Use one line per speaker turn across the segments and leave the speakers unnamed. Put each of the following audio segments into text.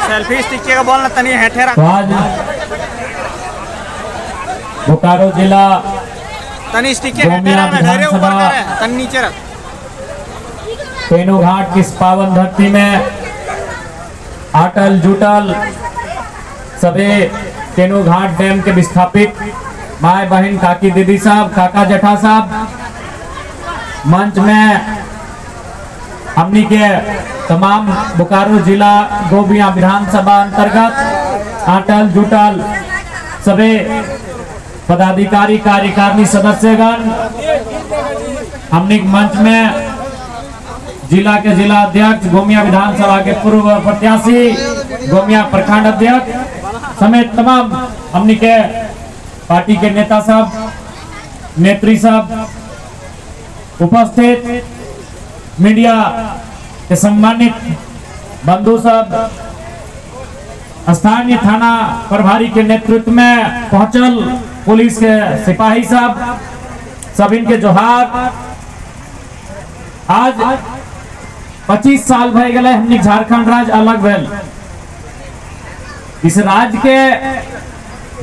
Selfie stick का बोलना तनी हेठे रख।
बोकारो जिला
तनी स्टिक के हेठे रखना, ढेरे ऊपर करे, तनी नीचे रख।
तेनू घाट की पावन धरती में अटल जुटल सभी तेनू घाट डैम के विस्थापित माए बहन काकी दीदी साहब काका जेठा साहब मंच में हमनी के तमाम बोकारो जिला गोबिया विधानसभा अंतर्गत अटल जुटल सभी पदाधिकारी कार्यकारिणी सदस्यगण हमनी मंच में जिला के जिला अध्यक्ष गोमिया विधानसभा के पूर्व प्रत्याशी गोमिया प्रखंड अध्यक्ष समेत तमाम हमनी के पार्टी के नेता साहब नेत्री साहब उपस्थित मीडिया के सम्मानित बंधु साहब स्थानीय थाना प्रभारी के नेतृत्व में पहुंचल पुलिस के सिपाही साहब सभी के जोहार। आज 25 साल भय गए हमने झारखंड राज्य अलग भेल। इस राज्य के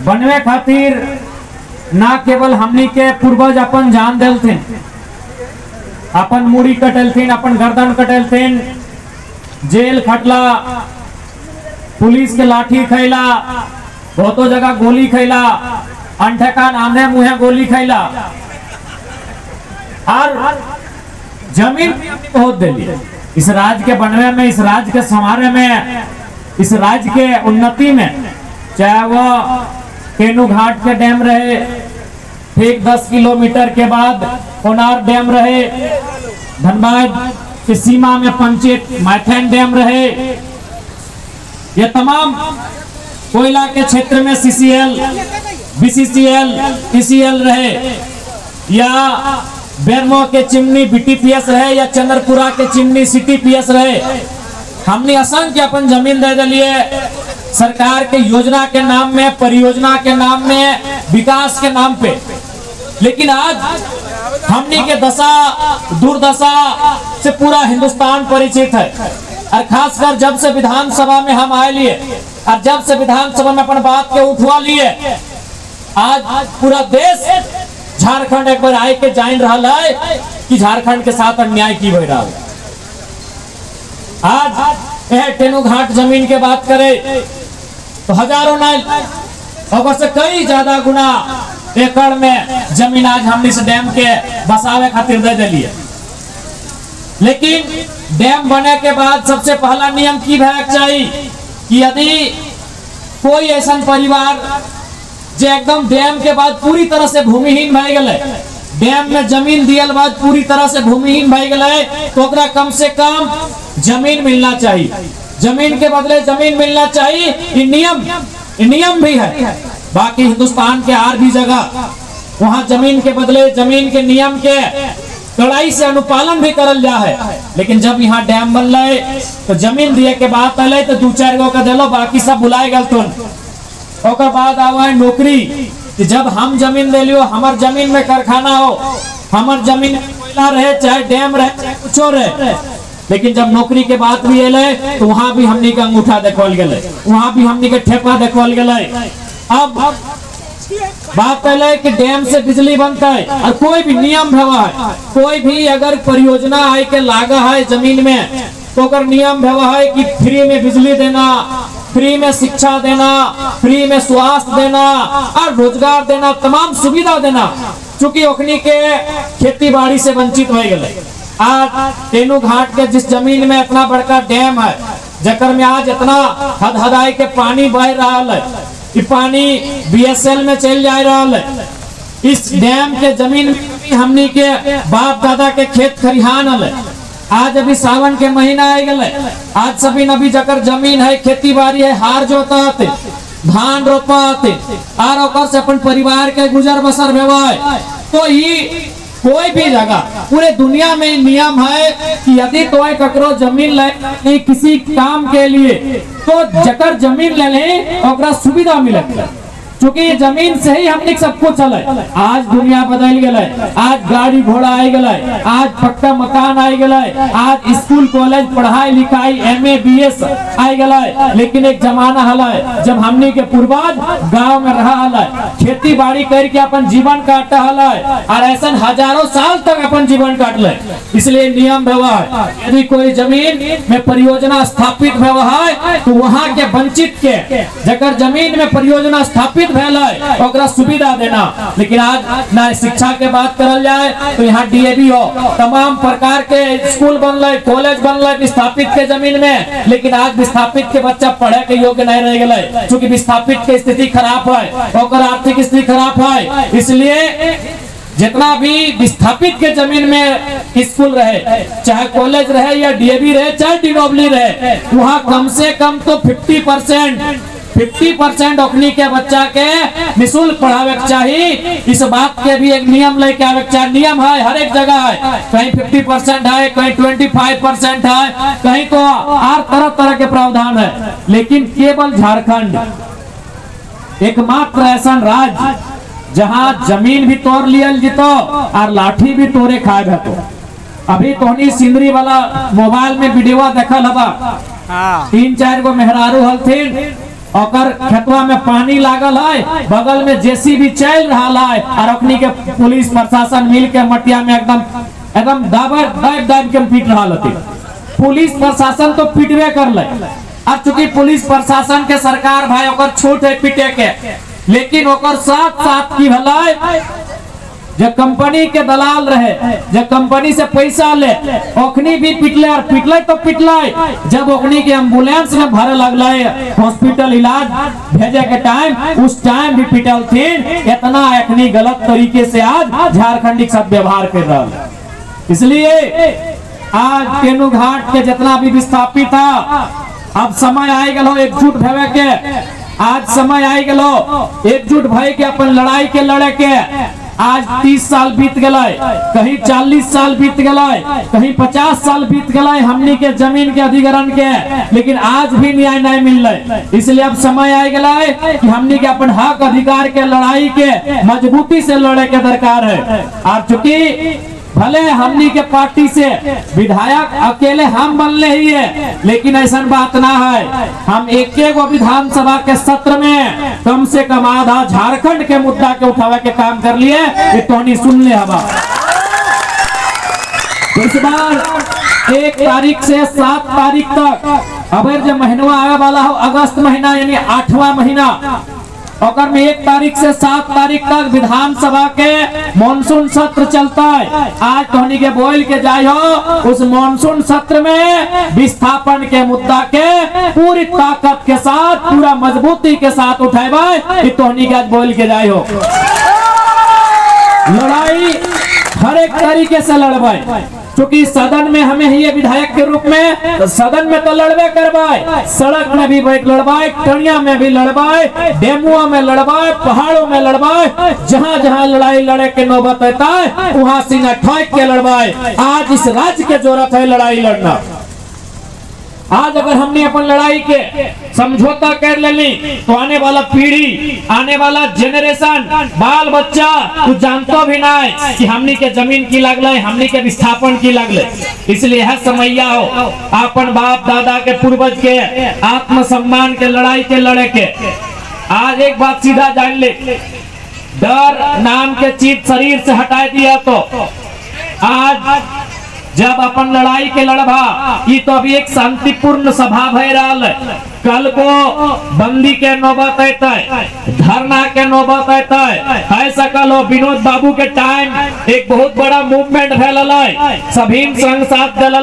बनवे खातिर ना केवल हमनी के पूर्वज अपन जान देलथिन, अपन मुड़ी कटेलथिन, अपन गर्दन कटेलथिन, जेल खटला, पुलिस के लाठी खैला, बहुतों जगह गोली खैला, अनठेकान आंधे मुहे गोली खैला और जमीन बहुत दिली। इस राज्य के बनवे में, इस राज्य के संवारे में, इस राज्य के उन्नति में, चाहे वो तेनू घाट के डैम रहे, ठीक 10 किलोमीटर के बाद कोनार डैम रहे, धनबाद की सीमा में पंचित मैथेन डैम रहे, ये तमाम कोयला के क्षेत्र में CCL, BCCL, ECL रहे, या बेरमो के चिमनी BTPS रहे, या चंद्रपुरा के चिमनी CTPS रहे, हमने असंख्य अपन जमीन दे दिए सरकार के योजना के नाम में, परियोजना के नाम में, विकास के नाम पे। लेकिन आज हमने के दशा दुर्दशा से पूरा हिंदुस्तान परिचित है, और खासकर जब से विधानसभा में हम आए लिए और जब से विधानसभा में अपन बात के उठवा लिए, आज पूरा देश झारखंड एक बार आए के जान रहा है कि झारखंड के साथ अन्याय की हो रहा है। आज यह तेनू घाट जमीन के बात करें तो हजारों नहीं से कई ज्यादा गुना एकड़ में जमीन आज हमने से डैम के बसावे खातिर दे दिलिए। लेकिन डैम बने के बाद सबसे पहला नियम की भेक चाहिए कि यदि कोई ऐसा परिवार जो एकदम डैम के बाद पूरी तरह से भूमिहीन भय गए, डैम में जमीन दियल बाद पूरी तरह से भूमिहीन भय गए, तो ओकरा कम से कम जमीन मिलना चाहिए, जमीन के बदले जमीन मिलना चाहिए। ये नियम भी है। बाकी हिंदुस्तान के हर भी जगह वहाँ जमीन के बदले जमीन के नियम के कड़ाई से अनुपालन भी करल जा है। लेकिन जब यहाँ डैम बन रहे तो जमीन दिए के बाद अल तो 2-4 गो का दिलो, बाकी सब भुलाए गल। तो बाद आवा है नौकरी कि जब हम जमीन दे लियो, हमार जमीन में कारखाना हो, हमार जमीन में कोयला रहे, चाहे डैम रहे, चाहे कुछ रहे। लेकिन जब नौकरी के बात भी अल तो वहाँ भी हमनी का अंगूठा देखल गए, वहाँ भी हमनी के ठेपा देखल गए। अब बात है कि डैम से बिजली बनता है और कोई भी नियम भवा है, कोई भी अगर परियोजना है के लागा है जमीन में तो अगर नियम भवा है कि फ्री में बिजली देना, फ्री में शिक्षा देना, फ्री में स्वास्थ्य देना और रोजगार देना, तमाम सुविधा देना। चूंकि ओखनी के खेती बाड़ी से वंचित हो गए। आज तेनू घाट के जिस जमीन में इतना बड़का डैम है, जकर में आज इतना हदहदाई के पानी बह रहा है, ये पानी BSL में चल जा रहा है। इस डैम के जमीन में हमनी के बाप दादा के खेत खरिहान है। आज अभी सावन के महीना आ गए, आज सभी नबी जकर जमीन है, खेती बाड़ी है, हार जोता आते, धान रोपा आते और से अपन परिवार के गुजर बसर भेवा है। तो कोई भी जगह पूरे दुनिया में नियम है कि यदि तो ककरो जमीन ले किसी काम के लिए तो जकर जमीन ले ले ओकरा सुविधा मिले, क्योंकि ये जमीन से ही हमने सब कुछ चले। आज दुनिया बदल गए, आज गाड़ी घोड़ा आ गए, आज पक्का मकान आ गए, आज स्कूल कॉलेज पढ़ाई लिखाई MA BS आ गए। लेकिन एक जमाना हला जब हमने के पूर्वज गांव में रहा हला, खेती बाड़ी करके अपन जीवन काटा हला और ऐसा हजारों साल तक अपन जीवन काट ले। इसलिए नियम व्यवहार, यदि कोई जमीन में परियोजना स्थापित व्यवहार तो वहाँ के वंचित के जकर जमीन में परियोजना स्थापित ओकरा सुविधा देना। लेकिन आज ना शिक्षा के बात करल जाए तो यहाँ DAV हो, तमाम प्रकार के स्कूल बनल, कॉलेज बनल विस्थापित के जमीन में, लेकिन आज विस्थापित के बच्चा पढ़े के योग्य नहीं रह गए, क्योंकि विस्थापित के स्थिति खराब है, ओकर आर्थिक स्थिति खराब है। इसलिए जितना भी विस्थापित के जमीन में स्कूल रहे, चाहे कॉलेज रहे या DAV रहे चाहे DWL रहे, वहाँ कम से कम तो 50% अपनी के बच्चा के निःशुल्क पढ़ावे के चाहिए। इस बात के भी एक नियम लेके आवे के चाहिए। नियम है हर एक जगह है, कहीं 50% है, कहीं 25% है, कहीं तो और तरह तरह के प्रावधान है। लेकिन केवल झारखंड एकमात्र ऐसा राज्य जहाँ जमीन भी तोड़ लियल जितो और लाठी भी तोड़े खाए तो। अभी तोहनी सिंदरी वाला मोबाइल में वीडियो देखल हवा, 3-4 गो मेहरारू हलथिन, और खेतवा में पानी लागल है, बगल में JCB चल रहा है और अपनी के पुलिस प्रशासन मिल के मटिया में एकदम दाब के पीट रहा है। पुलिस प्रशासन तो पीटवे कर ले, और चूंकि पुलिस प्रशासन के सरकार भाई ओकर छूट है पीटे के, लेकिन ओकर साथ साथ की भलाई जो कंपनी के दलाल रहे, जो कंपनी से पैसा ले, ओखनी भी पिटले, और पिटले तो पिटले जब ओखनी के एम्बुलेंस में भरे लगले हॉस्पिटल इलाज भेजे के टाइम, उस टाइम भी पिटल थी। इतना एखनी गलत तरीके से आज झारखंडी सब व्यवहार कर रहा है। इसलिए आज तेनू घाट के जितना भी विस्थापित था, अब समय आए गलो एकजुट भेवे के, आज समय आए गलो एकजुट भय के अपन लड़ाई के लड़े के। आज 30 साल बीत गए, कहीं 40 साल बीत गए, कहीं 50 साल बीत गए हमनी के जमीन के अधिग्रहण के, लेकिन आज भी न्याय नहीं मिल रहा। इसलिए अब समय आ गया कि हमनी के अपन हक अधिकार के लड़ाई के मजबूती से लड़े के दरकार है। और चूंकि भले हमनी के पार्टी से विधायक अकेले हम बनले ही है, लेकिन ऐसा बात ना है। हम एक विधानसभा के सत्र में कम से कम आधा झारखंड के मुद्दा के उठावे के काम कर लिए, ये तोनी सुन ले हवा। इस बार 1 तारीख से 7 तारीख तक अगर जो महीना आने वाला हो, अगस्त महीना यानी 8वां महीना, और में 1 तारीख से 7 तारीख तक विधानसभा के मॉनसून सत्र चलता है। आज तोहनी के बोल के जाय हो, उस मॉनसून सत्र में विस्थापन के मुद्दा के पूरी ताकत के साथ, पूरा मजबूती के साथ उठाए, तोहनी के आज बोल के जाय हो। लड़ाई हर एक तरीके से लड़वाई, क्योंकि सदन में हमें ही विधायक के रूप में तो सदन में तो लड़वे करवाए, सड़क में भी बैठ लड़वाए, टनिया में भी लड़वाए, डेमुआ में लड़वाए, पहाड़ों में लड़वाए, जहां जहां लड़ाई लड़े के नौबत आता है वहां सीना ठोक के लड़वाए। आज इस राज्य के जरूरत है लड़ाई लड़ना। आज अगर हमने अपन लड़ाई के समझौता कर लेनी तो आने वाला पीढ़ी, आने वाला जनरेशन, बाल बच्चा कुछ जानतो भी ना है कि हमनी के जमीन की लगले, हमनी के विस्थापन की लगले। इसलिए है समैया हो अपन बाप दादा के पूर्वज के आत्मसम्मान के लड़ाई के लड़े के। आज एक बात सीधा जान ले, डर नाम के चीज शरीर से हटा दिया तो आज जब अपन लड़ाई के लड़भा, ये तो अभी एक शांतिपूर्ण सभा भय रहा है। कल को बंदी के नौबत आता है, धरना के नौबत आता है। सकल हो विनोद बाबू के टाइम एक बहुत बड़ा मूवमेंट फैलल, सभी संग साथ दिल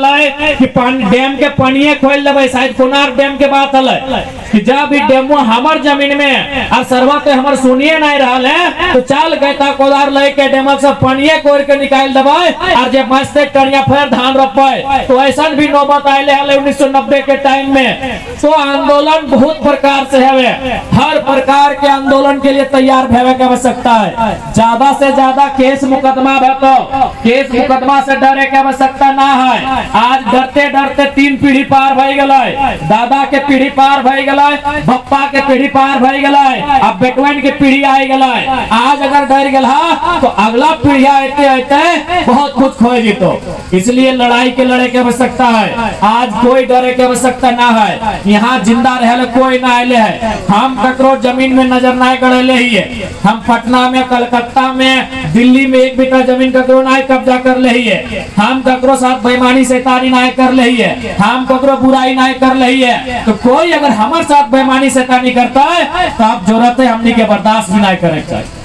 कि डैम के पानी खोल देवे। शायद कोनार डैम के बात है कि जब भी डैम हमार जमीन में और सरवा तो हमार सुनिए नहीं रहा है, तो चल गए कोदार लेके डैम से पानी कोर के निकाल देवे और जब मस्त टनिया फिर धान रोपे। तो ऐसा भी नौबत आये 1990 के टाइम में। तो आंदोलन बहुत प्रकार से है, हर प्रकार के आंदोलन के लिए तैयार होने की आवश्यकता है। ज्यादा से ज्यादा केस मुकदमा है तो केस मुकदमा से डरे की आवश्यकता ना है। आज डरते डरते 3 पीढ़ी पार भई गए, दादा के पीढ़ी पार भई गए, बप्पा के पीढ़ी पार भई गए, अब बेटवन के पीढ़ी आई गए। आज अगर डर गया तो अगला पीढ़ी आते आते बहुत कुछ खोए जीतो। इसलिए लड़ाई के लड़े की आवश्यकता है। आज कोई डरे की आवश्यकता ना है। यहाँ जिंदा रहे कोई ना आए है। हम ककरो जमीन में नजर ना गड़े ही है। हम पटना में, कलकत्ता में, दिल्ली में 1 बीघा जमीन ककरो ना कब्जा कर ले ही है। हम ककरो साथ बेईमानी शैतानी ना कर ले ही है। हम ककरो बुराई ना कर ले ही है। तो कोई अगर हमारे साथ बेईमानी शैतानी करता है तो अब जरूरत है हमने के बर्दाश्त भी ना करे चाहिए।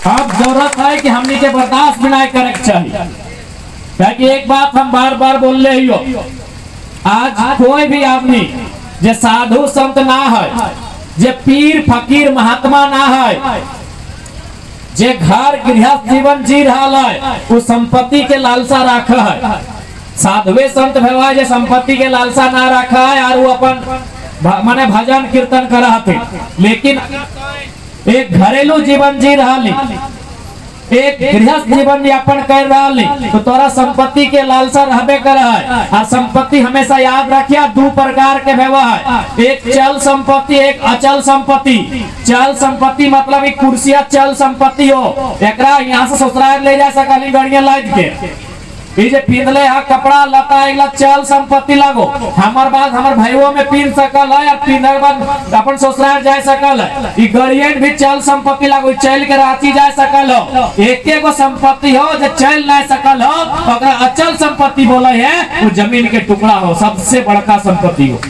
अब जरूरत है कि हमने के बर्दाश्त भी ना करे चाहिए। क्योंकि एक बात हम बार बार बोल रहे हो, आज कोई भी आदमी जे साधु संत ना है, जे पीर फकीर महात्मा ना है, जे घर गृहस्थ जीवन जी रहा है, वो संपत्ति के लालसा रखा है। साधुए संत भगवान जे संपत्ति के लालसा ना रखा है और वो अपन माने भजन कीर्तन करा थे, लेकिन एक घरेलू जीवन जी रहा, एक गृहस्थ जीवन यापन कर रहा, तो तोरा संपत्ति के लालसा रहबे कर है। और संपत्ति हमेशा याद रखिए 2 प्रकार के भेवा है, एक चल संपत्ति, एक अचल संपत्ति। चल संपत्ति मतलब एक कुर्सिया चल संपत्ति हो, एकरा यहाँ से ससुराल ले जा सकली गाड़िया लाद के। ये जे पिंधले है कपड़ा लता एकला चल संपत्ति लगो। हमार बात हमार भाइयों में पिन सकल है और पिंधे बाद अपन ससुराल जा सकल है। ई गाड़ियन भी चल संपत्ति लगो, चल के रांची जा सकल हो। एके गो संपत्ति हो जो चल ना सकल हो, ओकरा अचल संपत्ति बोले है। वो जमीन के टुकड़ा हो, सबसे बड़का संपत्ति हो।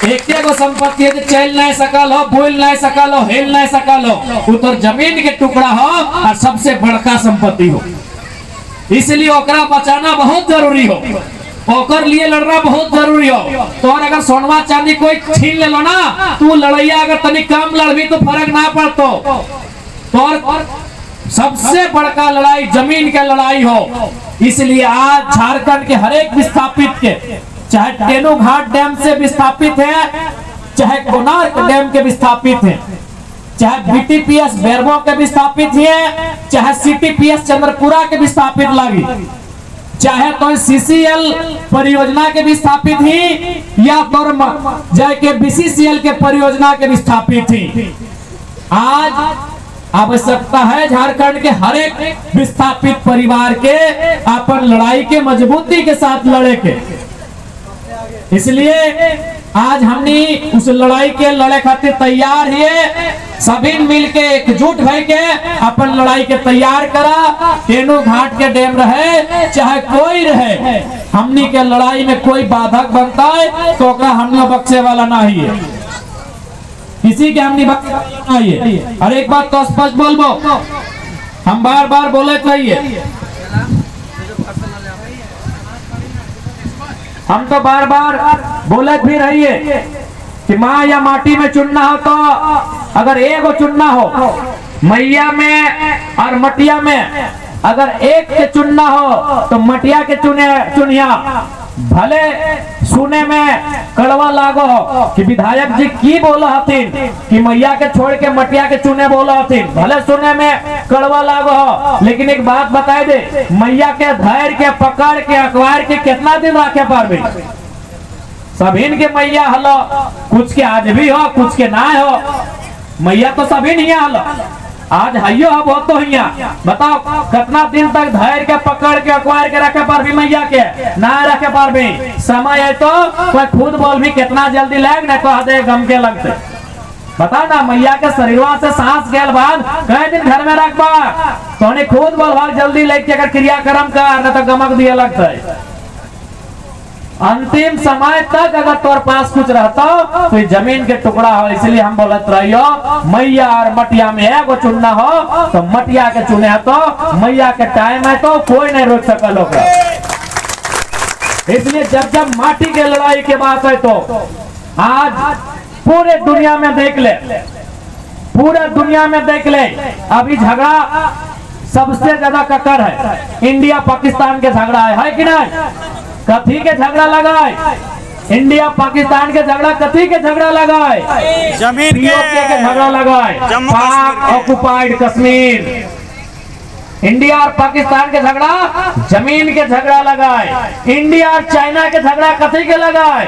एके गो संपत्ति है जो चल ना सकल हो, बोल ना सकल हो, हिल ना सकल हो, वो तो जमीन के टुकड़ा हो और सबसे बड़का संपत्ति हो। इसलिए ओकरा बचाना बहुत जरूरी हो, ओकर लिए लड़ना बहुत जरूरी हो। तो और अगर सोनवा चांदी कोई छीन ले लो ना, तू लड़ैया अगर तनी कम लड़बी तो फर्क ना पड़तो। तो और सबसे बड़का लड़ाई जमीन के लड़ाई हो। इसलिए आज झारखंड के हर एक विस्थापित के, चाहे टेनो घाट डैम से विस्थापित है, चाहे कोणार्क डैम के विस्थापित है, चाहे बीटीपीएस बेरबो के विस्थापित है, चाहे सीटीपीएस चंद्रपुरा के विस्थापित लगी, चाहे तो सीसीएल परियोजना के विस्थापित ही या तो जाके बीसीसीएल के परियोजना के विस्थापित ही। आज आवश्यकता है झारखंड के हर एक विस्थापित परिवार के अपन लड़ाई के मजबूती के साथ लड़े के। इसलिए आज हमने उस लड़ाई के लड़े खातिर तैयार है। सभी मिलके एकजुट होके अपन लड़ाई के तैयार करा। टेनो घाट के डैम रहे चाहे कोई रहे, हमनी के लड़ाई में कोई बाधक बनता है तो हमने बख्शे वाला नहीं है, किसी के हमने बख्शे वाला नहीं है। और एक बात तो स्पष्ट बोलबो, हम बार बार बोले चाहिए, हम तो बार बार बोले भी रहिए कि माँ या माटी में चुनना हो तो अगर एगो चुनना हो, मैया में और मटिया में अगर एक के चुनना हो तो मटिया के चुनिया। भले सुने में कड़वा लागो कि विधायक जी की बोला हथिन कि मैया के छोड़ के मटिया के चुने बोला हथिन, भले सुने में कड़वा लागो, लेकिन एक बात बताए दे, मैया के धैर्य के पकड़ के अखबार के कितना दिन रखे पारबे। सभी के मैया हलो, कुछ के आज भी हो कुछ के ना हो, मैया तो सभी नहीं हलो, आज हइयो हो बहुत तो हिया। बताओ कितना दिन तक धैर्य के पकड़ के अखबार के रखे पारबी, मैया के ना रखे पारबी। समय है तो कोई खुद बोल भी कितना जल्दी लग न कह दे गम के लगते। बता ना मैया के शरीरवा से सांस गेल बाद कई दिन घर में रखबा तो खुद बोल भाग जल्दी लेके अगर क्रियाक्रम कर तो गमक दिए लगता है। अंतिम समय तक अगर तोर पास कुछ रहता तो जमीन के टुकड़ा हो। इसलिए हम बोलत रहियो मैया और मटिया में एगो चुनना हो तो मटिया के चुने है, तो मैया के टाइम है तो कोई नहीं रोक सकल होगा। इसलिए जब जब माटी के लड़ाई के बात है तो आज पूरे दुनिया में देख ले, पूरे दुनिया में देख ले, अभी झगड़ा सबसे ज्यादा ककर है इंडिया पाकिस्तान के झगड़ा है कि नहीं? कथी के झगड़ा लगा है? इंडिया पाकिस्तान के झगड़ा कथी के झगड़ा लगाए?
जमीन
के झगड़ा लगाए। पाक ऑक्युपाइड कश्मीर, इंडिया और पाकिस्तान के झगड़ा जमीन के झगड़ा लगाए। इंडिया और चाइना के झगड़ा कथी के लगाए?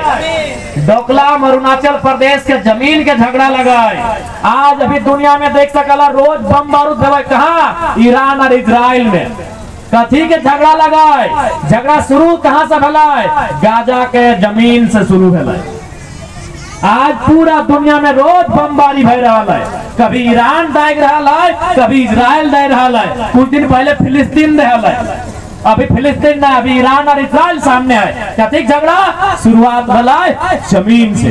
डोकलाम अरुणाचल प्रदेश के जमीन के झगड़ा लगाए। आज अभी दुनिया में देख सकला रोज बम बारूद देवे कहाँ? ईरान और इजराइल में। कथी के झगड़ा लगाए? झगड़ा शुरू कहाँ से भला है? गाजा के जमीन से शुरू भला। आज पूरा दुनिया में रोज बमबारी भय रहा है। कभी ईरान दाग रहा है, कभी इजराइल दाग रहा है। कुछ दिन पहले फिलिस्तीन रहा है, अभी फिलिस्तीन ना, अभी ईरान और इजराइल सामने है। कथी झगड़ा? शुरुआत भला जमीन से,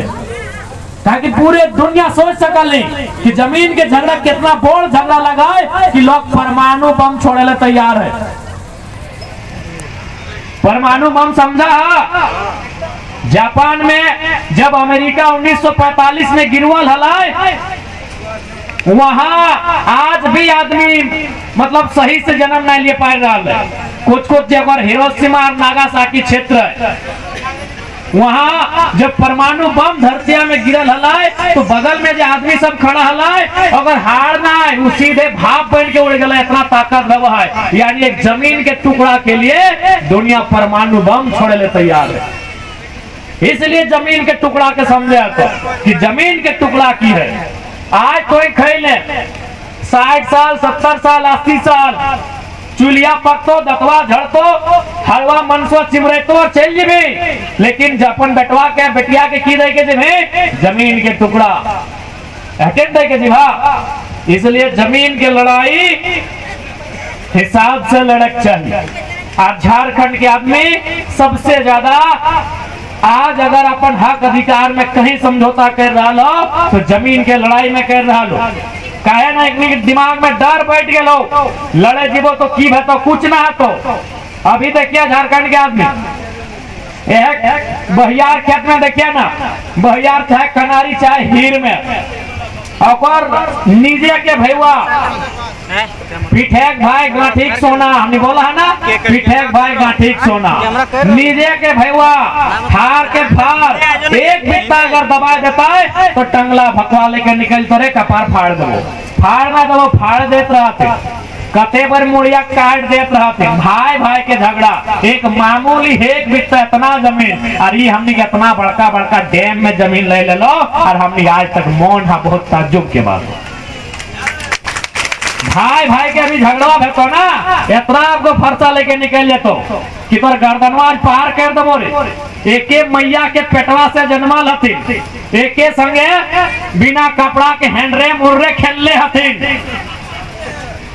ताकि पूरे दुनिया सोच सकले कि जमीन के झगड़ा कितना बड़ झगड़ा लगाए कि लोग परमाणु बम छोड़े ले तैयार है। परमाणु बम समझा? जापान में जब अमेरिका 1945 में गिरवल हलाए, वहां आज भी आदमी मतलब सही से जन्म नहीं ले पा रहा है। कुछ कुछ जगह हिरोशिमा और नागासाकी क्षेत्र है, वहां जब परमाणु बम धरतिया में गिरल हलाए तो बगल में जो आदमी सब खड़ा हलाए, अगर हार ना है वो सीधे भाप बन के उड़ गया। इतना ताकत है, यानी एक जमीन के टुकड़ा के लिए दुनिया परमाणु बम छोड़े ले तैयार है। इसलिए जमीन के टुकड़ा के समझे तो कि जमीन के टुकड़ा की है। आज कोई खैले 60 साल 70 साल 80 साल चूलिया पकतो, दतवा झड़तो, हलवा मनसो चिमरेतो चल जेबे, लेकिन अपन बेटवा के बेटिया के की दे के जेबे? जमीन के टुकड़ा अटेंड दे के जीवा। इसलिए जमीन के लड़ाई हिसाब से लड़क चाहिए। आज झारखंड के आदमी सबसे ज्यादा आज अगर अपन हक अधिकार में कहीं समझौता कर रहा लो तो जमीन के लड़ाई में कर रहा लो। कहे ना एक दिमाग में डर बैठ गए लो, लड़े जीवो तो की है तो कुछ ना है। तो अभी देखिए झारखंड के आदमी बहियार खेत में देखिए ना, बहियार चाहे कनारी चाहे हीर में, और नीजे के भैया पिठेक भाई गांठीक सोना, हमने बोला है ना, पिठेक भाई गांठीक सोना। नीजे के भैया फार के फार एक बित्ता अगर दबा देता है तो टंगला भकवा लेके निकल तो रे कपार फाड़ दो, फाड़ ना दो, फाड़ देते रहते, कते बार मुड़िया काट देते रहते। भाई भाई के झगड़ा, एक मामूली एक बित्ता इतना जमीन, अरे हमने इतना बड़का बड़का डैम में जमीन ले लो, और हमने आज तक मौन है। बहुत ताज्जुब के बात, भाई भाई के अभी झगड़ा है तो ना इतना आपको फरसा लेके निकल ले तो कि तोर गर्दनवा आज पार कर दबो रे। एके मैया के पेटवा से जन्मल हथिन, एके संगे बिना कपड़ा के हैंडरे मुर्रे खेलले हथिन,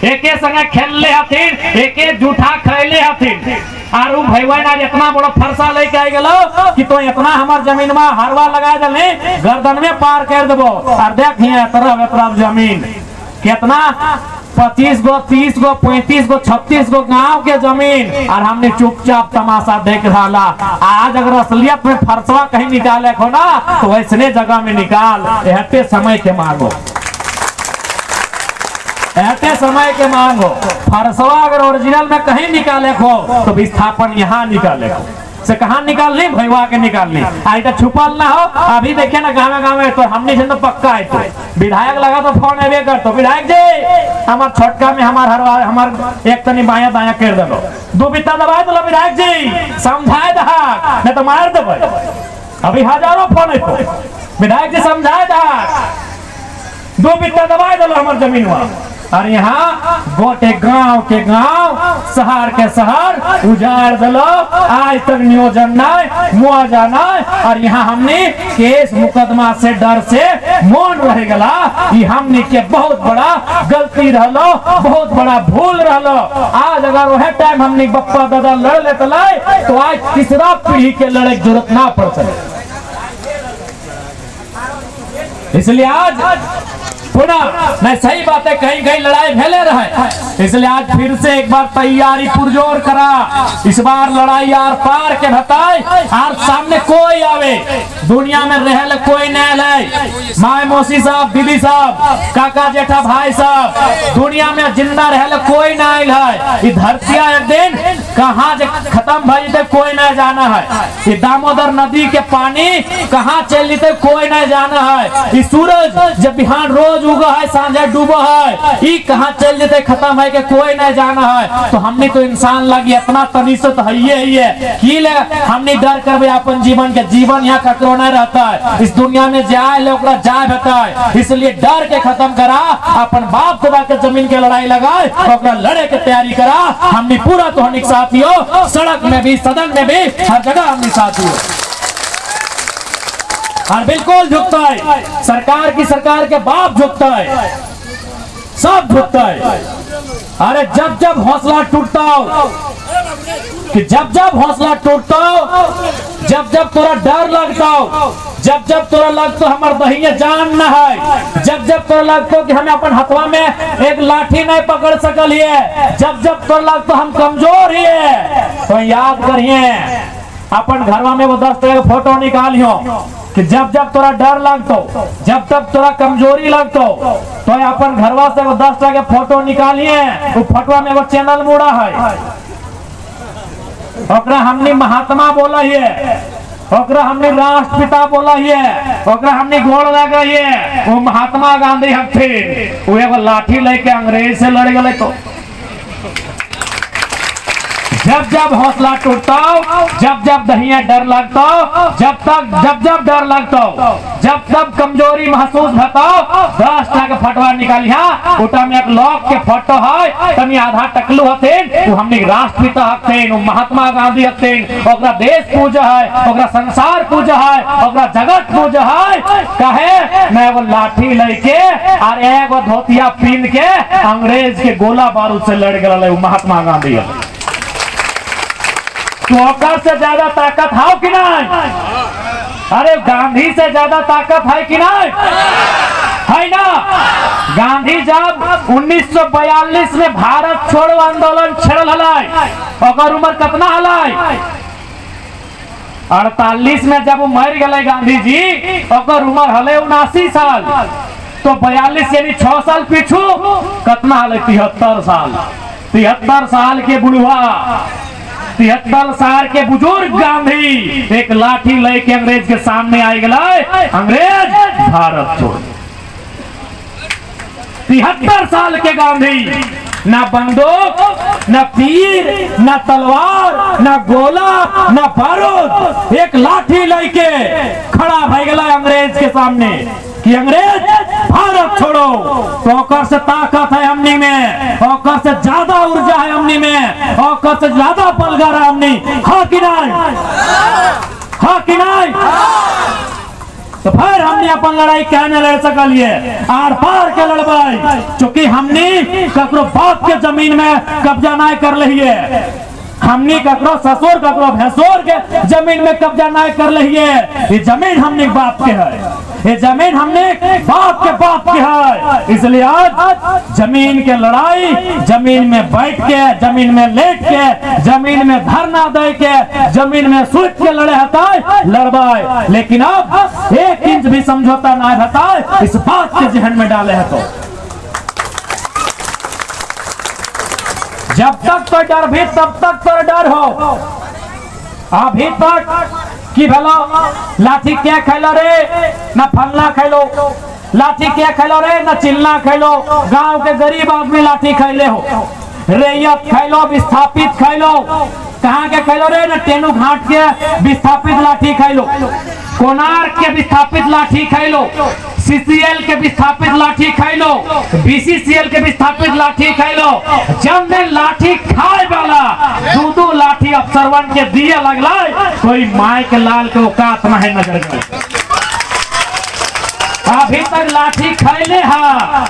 एके संगे खेलले हथिन, एके जूठा खैले हथिन। और उ भैया ना इतना बड़ा फरसा लेके आ गेलो कि तो इतना हमार जमीन में हरवा लगा दले, गर्दन में पार कर देबो। और देख हिया तरफ तरफ जमीन कितना 25 गो 30 गो 35 गो 36 गो गांव के जमीन, और हमने चुपचाप तमाशा देख रहा। आज अगर असलियत में फरसवा कहीं निकाले को ना तो वैसने जगह में निकाल, ऐसे समय के मांगो, ऐसे समय के मांगो। फरसवा अगर ओरिजिनल में कहीं निकाले को तो विस्थापन यहाँ निकाले को से कहाँ निकालनी? भैया के निकालनी। आई तो छुपल ना हो। अभी देखिए ना गाँव गाँव तो हमने तो पक्का है, तो विधायक लगा तो फोन अवे कर तो विधायक जी हमार छोटका में हमार हरवा हमार एक तनी बाया दाया कर दो, 2 बित्ता दबा दो विधायक जी, समझाए दहा नहीं तो मार दो। अभी हजारों फोन है तो विधायक जी समझाए दहा, 2 बित्ता दबा दो हमार जमीन वहाँ। और यहाँ गोटे गांव के गांव शहर के शहर उजाड़ दलो, आज तक नियोजन नहीं मुआवजा नहीं। और यहाँ हमने केस मुकदमा से डर से मौन रह गला, ये हमने के बहुत बड़ा गलती रहलो, बहुत बड़ा भूल रहलो। आज अगर वह टाइम हमने बप्पा दादा लड़ लेते तो आज तीसरा पीढ़ी के लड़े की जरूरत ना पड़ सके। इसलिए आज पुनः नहीं सही बात है, कहीं कहीं लड़ाई फैले रहे, इसलिए आज फिर से एक बार तैयारी पुरजोर करा। इस बार लड़ाई आर पार के बताए और सामने कोई आवे दुनिया में रहे कोई नहीं ले, माए मौसी साहब, दीदी साहब, काका जेठा भाई साहब, दुनिया में जिंदा रहे कोई नहीं है। ये धरतिया एक दिन कहाँ खत्म भाई थे कोई नहीं जाना है। ये दामोदर नदी के पानी कहाँ चल जीते कोई नहीं जाना है। ये सूरज जब बिहान रोज उगा है सांझे डूबा है, ये कहाँ चल जीते खत्म है कि कोई नहीं जाना है। तो हमने तो इंसान लगी अपना तनीस तो है ही है कि हमने डर कर अपन जीवन के जीवन यहाँ ककरो नहीं रहता है। इस दुनिया में जाए लोग जाए रहता है, इसलिए डर के खत्म करा, अपन बाप खुदा के जमीन के लड़ाई लगाए और लड़े के तैयारी करा। हमने पूरा तो हनिक साथियों, सड़क में भी सदन में भी हर जगह हमने साथियों और बिल्कुल झुकता है। सरकार के बाप झुकता है, सब झुकता है। अरे जब जब हौसला टूटता हो कि जब हौसला टूटता हो, जब तोरा डर लगता हो, जब तोरा लगता हमार दहिया जान न है, जब तोरा लगता कि हमें अपन हथवा में एक लाठी नहीं पकड़ सकल है, जब तोरा लगता हम कमजोर है, तो याद करिए अपन घरवा में वो 10 तरह के फोटो निकालियो कि जब तोरा डर लगतो, जब तोरा कमजोरी लगतो, तो अपन घरवा से वो 10 तरह के फोटो निकालिए। वो फोटो में वो चैनल मुड़ा है, ओकरा हमने महात्मा बोला है, ओकरा हमने राष्ट्रपिता बोला है, ओकरा हमने गोड़ लगा है। वो महात्मा गांधी हम थे, वो एगो लाठी लेके अंग्रेज से लड़ गए। तो जब हौसला टूटता हो, जब दहिया डर लगता हो, जब डर लगता हो, जब कमजोरी महसूस होता हो, 10 तरह के फटवा निकालिया। उटा में एक लोग के फोटो है, तनी आधा टकलू हथिन, वो हमने राष्ट्रपिता हथिन, महात्मा गांधी हथिन, ओकरा देश पूजा है, ओकरा संसार पूजा है, ओकरा जगत पूजा है। कहे मैं वो लाठी लेके और एगो धोतिया पीन के अंग्रेज के गोला बारूद से लड़ गए महात्मा गांधी। तो से ज्यादा ताकत है कि नहीं? अरे गांधी से ज्यादा ताकत है कि नहीं? है ना? गांधी जब 1942 में भारत छोड़ो आंदोलन छेड़ल हलाई, ओकर उम्र कितना हलाई? 48 में जब मर गए गांधी जी, ओकर उम्र हले 79 साल। तो 42 यानी 6 साल पीछू कितना हले? 73 साल। 73 साल के बुढ़वा, 73 साल के बुजुर्ग गांधी एक लाठी लेके अंग्रेज के सामने आई गए, अंग्रेज भारत छोड़। 73 साल के गांधी, ना बंदूक, ना तीर, ना तलवार, ना गोला, ना बारूद, एक लाठी लेके खड़ा भई गए अंग्रेज के सामने कि अंग्रेज भारत छोड़ो। तो ओकर से ताकत है हमनी में, ओकर से ज्यादा ऊर्जा है हमनी में, ओकर से ज्यादा बलगार है हमनी। हाँ कि नहीं? हाँ कि नहीं? तो फिर हमने अपन लड़ाई क्या न लड़ सकलिए, आर पार के लड़बाई, क्योंकि हमने ककरो बाप के जमीन में कब्जा नहीं कर लिये, हमने ककरो ससुर ककरो भैंसुर के जमीन में कब्जा नहीं कर लिये। ये जमीन हमने बाप के है, ये जमीन हमने बाप के है। इसलिए आज जमीन के लड़ाई जमीन में बैठ के, जमीन में लेट के, जमीन में धरना दे के, जमीन में सूत के लड़े हता लड़बाई। लेकिन अब 1 इंच भी समझौता ना हता, इस बात के जहन में डाले है। तो जब तक तो डर भी तब तक तो डर हो। अभी तक कि भला लाठी क्या खेलो रे, न फलना खेलो, लाठी क्या खेलो रे, न चिल्ला खेलो। गांव के गरीब आदमी लाठी खेले हो, रैयत खेलो, विस्थापित खेलो। कहाँ के खेलो रे, न तेनू घाट के विस्थापित लाठी खेलो, कोणार्क के विस्थापित लाठी खेलो, सीसीएल के विस्थापित लाठी खेलो, बीसीसीएल के विस्थापित लाठी खेलो। जब में लाठी खाए वाला 2-2 लाठी अफसरवन के दिए लगला, कोई माय के लाल के औकात नहीं नजर गए। अभी तक लाठी खैले है,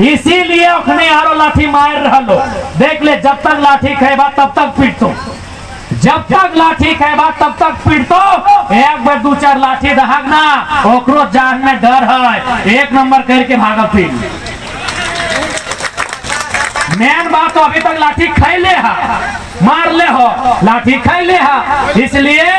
इसीलिए अखने आरो लाठी मार रहा लो। देख ले, जब तक लाठी खेबा तब तक पीट तो, जब तक लाठी खेबा तब तक पीटतो, एक बार 2-4 लाठी दहाक ना ओकरो जान में डर है, 1 नंबर करके भागल फिर। मेन बात तो अभी तक लाठी खैले है, मार ले हो, लाठी खैले है। इसलिए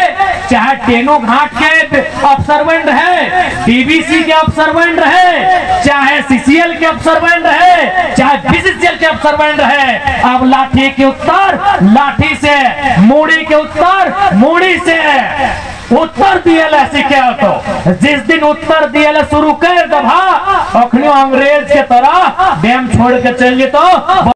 चाहे टेनो घाट के ऑब्जर्वेंट रहे, डीबीसी के ऑब्जर्वेंट रहे, चाहे सीसीएल के ऑब्जर्वेंट रहे, चाहे बीसीसीएल के ऑब्जर्वेंट रहे, अब लाठी के उत्तर लाठी से, मूड़ी के उत्तर मूड़ी से, उत्तर दिए सीखे तो जिस दिन उत्तर दिए शुरू कर दबा अखनी अंग्रेज के तरह डैम छोड़ के चल तो